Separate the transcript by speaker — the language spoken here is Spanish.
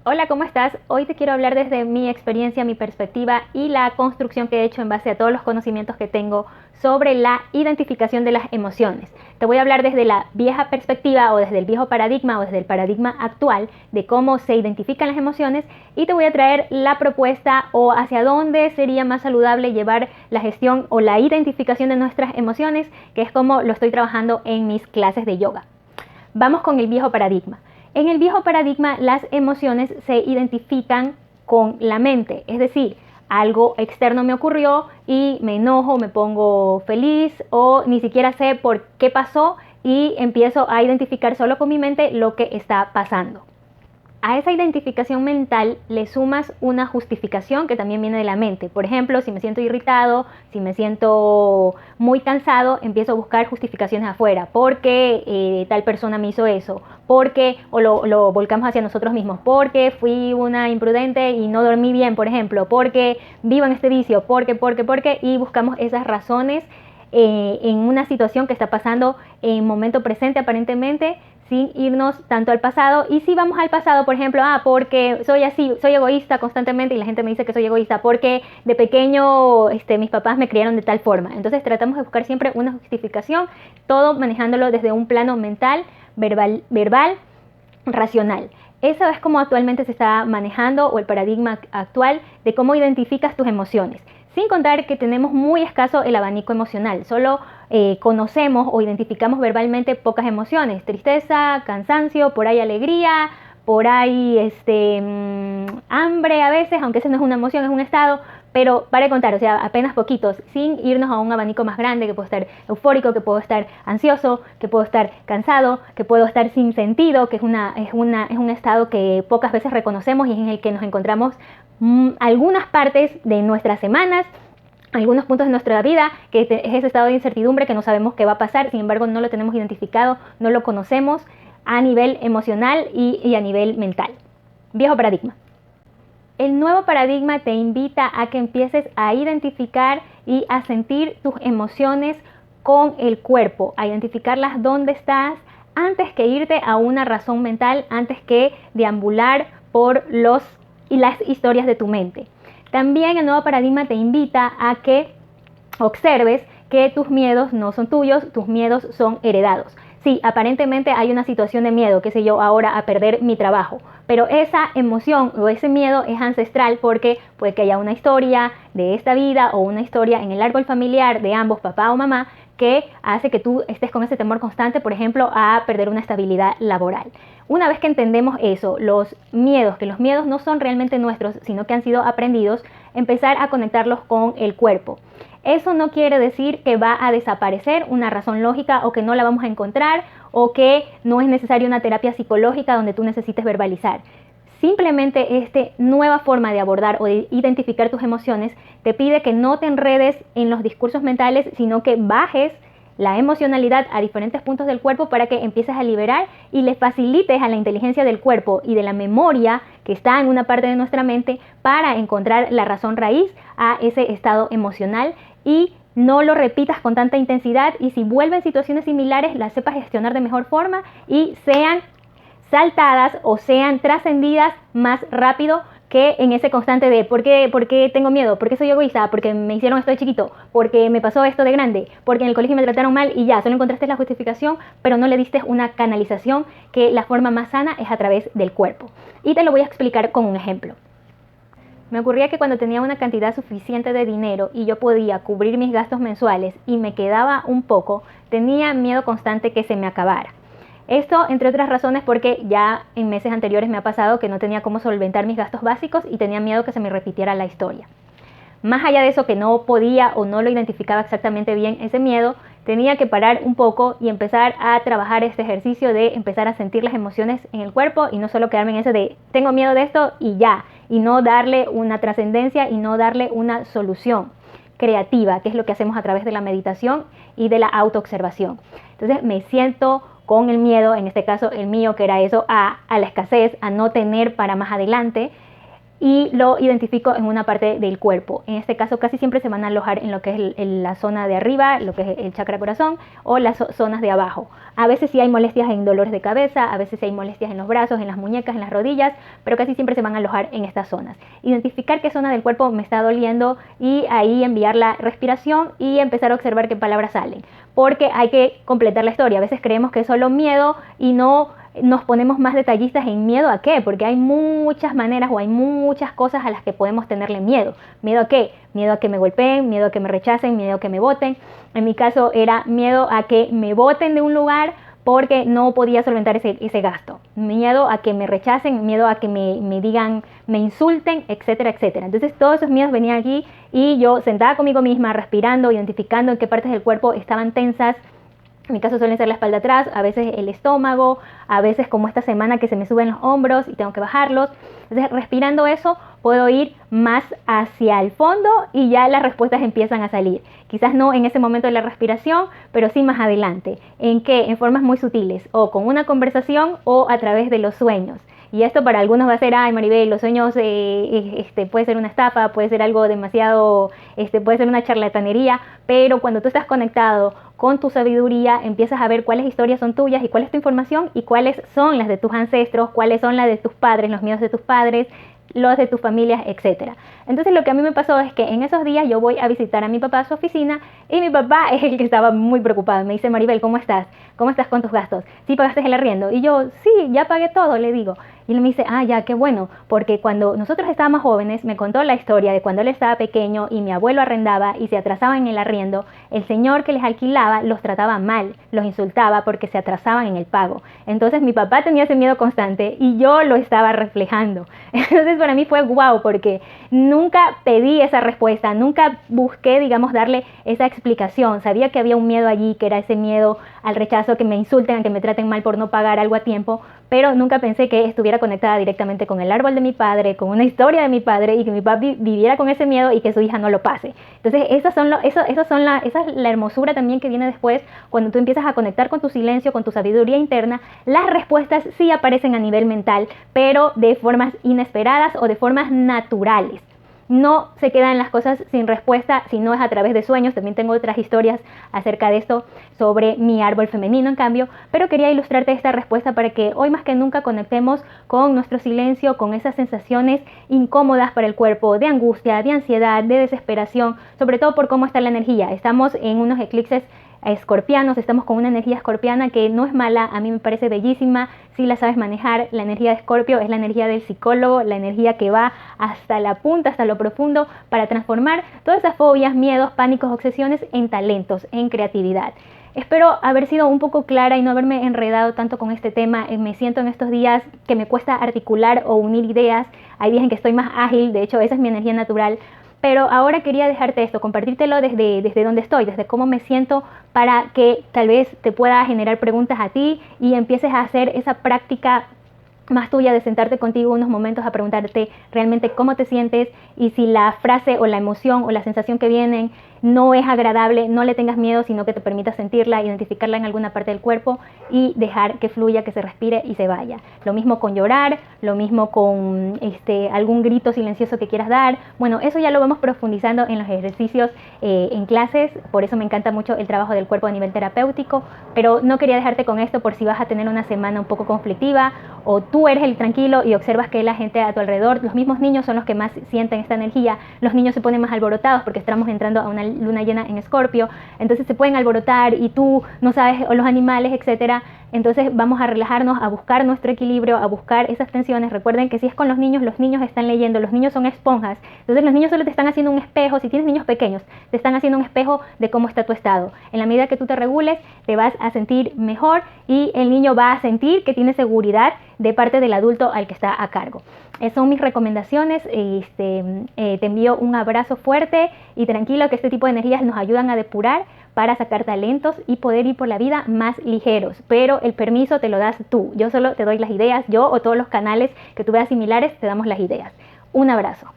Speaker 1: Hola, ¿cómo estás? Hoy te quiero hablar desde mi experiencia, mi perspectiva y la construcción que he hecho en base a todos los conocimientos que tengo sobre la identificación de las emociones. Te voy a hablar desde la vieja perspectiva o desde el viejo paradigma o desde el paradigma actual de cómo se identifican las emociones y te voy a traer la propuesta o hacia dónde sería más saludable llevar la gestión o la identificación de nuestras emociones, que es como lo estoy trabajando en mis clases de yoga. Vamos con el viejo paradigma. En el viejo paradigma, las emociones se identifican con la mente, es decir, algo externo me ocurrió y me enojo, me pongo feliz o ni siquiera sé por qué pasó y empiezo a identificar solo con mi mente lo que está pasando. A esa identificación mental le sumas una justificación que también viene de la mente. Por ejemplo, si me siento irritado, si me siento muy cansado, empiezo a buscar justificaciones afuera. ¿Por qué tal persona me hizo eso? ¿Por qué? O lo volcamos hacia nosotros mismos. ¿Porque fui una imprudente y no dormí bien, por ejemplo? ¿Porque vivo en este vicio? ¿Porque? Y buscamos esas razones en una situación que está pasando en momento presente aparentemente, sin irnos tanto al pasado. Y si vamos al pasado, por ejemplo, porque soy así, soy egoísta constantemente y la gente me dice que soy egoísta porque de pequeño mis papás me criaron de tal forma. Entonces tratamos de buscar siempre una justificación, todo manejándolo desde un plano mental, verbal, racional. Eso es como actualmente se está manejando, o el paradigma actual de cómo identificas tus emociones. Sin contar que tenemos muy escaso el abanico emocional. Solo conocemos o identificamos verbalmente pocas emociones. Tristeza, cansancio, por ahí alegría, por ahí hambre a veces, aunque esa no es una emoción, es un estado. Pero para de contar, o sea, apenas poquitos, sin irnos a un abanico más grande, que puedo estar eufórico, que puedo estar ansioso, que puedo estar cansado, que puedo estar sin sentido, que es un estado que pocas veces reconocemos y es en el que nos encontramos algunas partes de nuestras semanas, algunos puntos de nuestra vida, que es ese estado de incertidumbre que no sabemos qué va a pasar, sin embargo no lo tenemos identificado, no lo conocemos a nivel emocional y a nivel mental. Viejo paradigma. El nuevo paradigma te invita a que empieces a identificar y a sentir tus emociones con el cuerpo, a identificarlas dónde estás antes que irte a una razón mental, antes que deambular por las historias de tu mente. También el nuevo paradigma te invita a que observes que tus miedos no son tuyos, tus miedos son heredados. Sí, aparentemente hay una situación de miedo, qué sé yo, ahora a perder mi trabajo, pero esa emoción o ese miedo es ancestral porque puede que haya una historia de esta vida o una historia en el árbol familiar de ambos, papá o mamá, que hace que tú estés con ese temor constante, por ejemplo, a perder una estabilidad laboral. Una vez que entendemos eso, que los miedos no son realmente nuestros, sino que han sido aprendidos, empezar a conectarlos con el cuerpo. Eso no quiere decir que va a desaparecer una razón lógica o que no la vamos a encontrar o que no es necesaria una terapia psicológica donde tú necesites verbalizar. Simplemente esta nueva forma de abordar o de identificar tus emociones te pide que no te enredes en los discursos mentales, sino que bajes la emocionalidad a diferentes puntos del cuerpo para que empieces a liberar y le facilites a la inteligencia del cuerpo y de la memoria que está en una parte de nuestra mente para encontrar la razón raíz a ese estado emocional y no lo repitas con tanta intensidad, y si vuelven situaciones similares las sepas gestionar de mejor forma y sean saltadas o sean trascendidas más rápido que en ese constante de ¿por qué tengo miedo? ¿Por qué soy egoísta? ¿Porque me hicieron esto de chiquito? ¿Porque me pasó esto de grande? ¿Porque en el colegio me trataron mal? Y ya, solo encontraste la justificación, pero no le diste una canalización, que la forma más sana es a través del cuerpo. Y te lo voy a explicar con un ejemplo. Me ocurría que cuando tenía una cantidad suficiente de dinero y yo podía cubrir mis gastos mensuales y me quedaba un poco, tenía miedo constante que se me acabara. Esto, entre otras razones, porque ya en meses anteriores me ha pasado que no tenía cómo solventar mis gastos básicos y tenía miedo que se me repitiera la historia. Más allá de eso, que no podía o no lo identificaba exactamente bien ese miedo, tenía que parar un poco y empezar a trabajar este ejercicio de empezar a sentir las emociones en el cuerpo y no solo quedarme en ese de tengo miedo de esto y ya, y no darle una trascendencia y no darle una solución creativa, que es lo que hacemos a través de la meditación y de la autoobservación. Entonces me siento con el miedo, en este caso el mío, que era eso, a la escasez, a no tener para más adelante. y lo identifico en una parte del cuerpo. En este caso casi siempre se van a alojar en lo que es la zona de arriba, lo que es el chakra corazón, o las zonas de abajo. A veces sí hay molestias en dolores de cabeza, a veces sí hay molestias en los brazos, en las muñecas, en las rodillas, pero casi siempre se van a alojar en estas zonas. Identificar qué zona del cuerpo me está doliendo y ahí enviar la respiración y empezar a observar qué palabras salen, porque hay que completar la historia. A veces creemos que es solo miedo y no nos ponemos más detallistas en miedo a qué, porque hay muchas maneras o hay muchas cosas a las que podemos tenerle miedo. ¿Miedo a qué? Miedo a que me golpeen, miedo a que me rechacen, miedo a que me boten. En mi caso era miedo a que me boten de un lugar porque no podía solventar ese gasto. Miedo a que me rechacen, miedo a que me digan, me insulten, etcétera, etcétera. Entonces todos esos miedos venían aquí y yo sentada conmigo misma, respirando, identificando en qué partes del cuerpo estaban tensas. En mi caso suelen ser la espalda atrás, a veces el estómago, a veces como esta semana que se me suben los hombros y tengo que bajarlos. Entonces respirando eso puedo ir más hacia el fondo y ya las respuestas empiezan a salir. Quizás no en ese momento de la respiración, pero sí más adelante. ¿En qué? En formas muy sutiles, o con una conversación o a través de los sueños. Y esto para algunos va a ser, ay Maribel, los sueños puede ser una estafa, puede ser algo demasiado, puede ser una charlatanería, pero cuando tú estás conectado con tu sabiduría, empiezas a ver cuáles historias son tuyas y cuál es tu información y cuáles son las de tus ancestros, cuáles son las de tus padres, los miedos de tus padres, los de tus familias, etcétera. Entonces lo que a mí me pasó es que en esos días yo voy a visitar a mi papá a su oficina y mi papá es el que estaba muy preocupado. Me dice, Maribel, ¿cómo estás? ¿Cómo estás con tus gastos? ¿Sí pagaste el arriendo? Y yo, sí, ya pagué todo, le digo. Y él me dice, ah, ya, qué bueno, porque cuando nosotros estábamos jóvenes, me contó la historia de cuando él estaba pequeño y mi abuelo arrendaba y se atrasaban en el arriendo, el señor que les alquilaba los trataba mal, los insultaba porque se atrasaban en el pago. Entonces mi papá tenía ese miedo constante y yo lo estaba reflejando. Entonces para mí fue guau, porque nunca pedí esa respuesta, nunca busqué, digamos, darle esa explicación. Sabía que había un miedo allí, que era ese miedo al rechazo, que me insulten, a que me traten mal por no pagar algo a tiempo, pero nunca pensé que estuviera conectada directamente con el árbol de mi padre, con una historia de mi padre y que mi papi viviera con ese miedo y que su hija no lo pase. Entonces esa es la hermosura también que viene después cuando tú empiezas a conectar con tu silencio, con tu sabiduría interna. Las respuestas sí aparecen a nivel mental, pero de formas inesperadas o de formas naturales. No se quedan las cosas sin respuesta si no es a través de sueños. También tengo otras historias acerca de esto sobre mi árbol femenino, en cambio, pero quería ilustrarte esta respuesta para que hoy más que nunca conectemos con nuestro silencio, con esas sensaciones incómodas para el cuerpo, de angustia, de ansiedad, de desesperación, sobre todo por cómo está la energía. Estamos en unos eclipses escorpianos, estamos con una energía escorpiana que no es mala, a mí me parece bellísima, si la sabes manejar. La energía de Escorpio es la energía del psicólogo, la energía que va hasta la punta, hasta lo profundo, para transformar todas esas fobias, miedos, pánicos, obsesiones en talentos, en creatividad. Espero haber sido un poco clara y no haberme enredado tanto con este tema. Me siento en estos días que me cuesta articular o unir ideas. Hay días en que estoy más ágil, de hecho esa es mi energía natural. Pero ahora quería dejarte esto, compartírtelo desde donde estoy, desde cómo me siento, para que tal vez te pueda generar preguntas a ti y empieces a hacer esa práctica más tuya de sentarte contigo unos momentos a preguntarte realmente cómo te sientes, y si la frase o la emoción o la sensación que vienen no es agradable, no le tengas miedo, sino que te permita sentirla, identificarla en alguna parte del cuerpo y dejar que fluya, que se respire y se vaya. Lo mismo con llorar, lo mismo con algún grito silencioso que quieras dar. Bueno, eso ya lo vamos profundizando en los ejercicios en clases, por eso me encanta mucho el trabajo del cuerpo a nivel terapéutico, pero no quería dejarte con esto por si vas a tener una semana un poco conflictiva o tú eres el tranquilo y observas que la gente a tu alrededor, los mismos niños son los que más sienten esta energía. Los niños se ponen más alborotados porque estamos entrando a una luna llena en Escorpio, entonces se pueden alborotar y tú no sabes, o los animales, etcétera. Entonces vamos a relajarnos, a buscar nuestro equilibrio, a buscar esas tensiones. Recuerden que si es con los niños están leyendo, los niños son esponjas. Entonces los niños solo te están haciendo un espejo. Si tienes niños pequeños, te están haciendo un espejo de cómo está tu estado. En la medida que tú te regules, te vas a sentir mejor y el niño va a sentir que tiene seguridad de parte del adulto al que está a cargo. Esas son mis recomendaciones. Te envío un abrazo fuerte y tranquilo, que este tipo de energías nos ayudan a depurar para sacar talentos y poder ir por la vida más ligeros, pero el permiso te lo das tú. Yo solo te doy las ideas, yo o todos los canales que tú veas similares te damos las ideas. Un abrazo.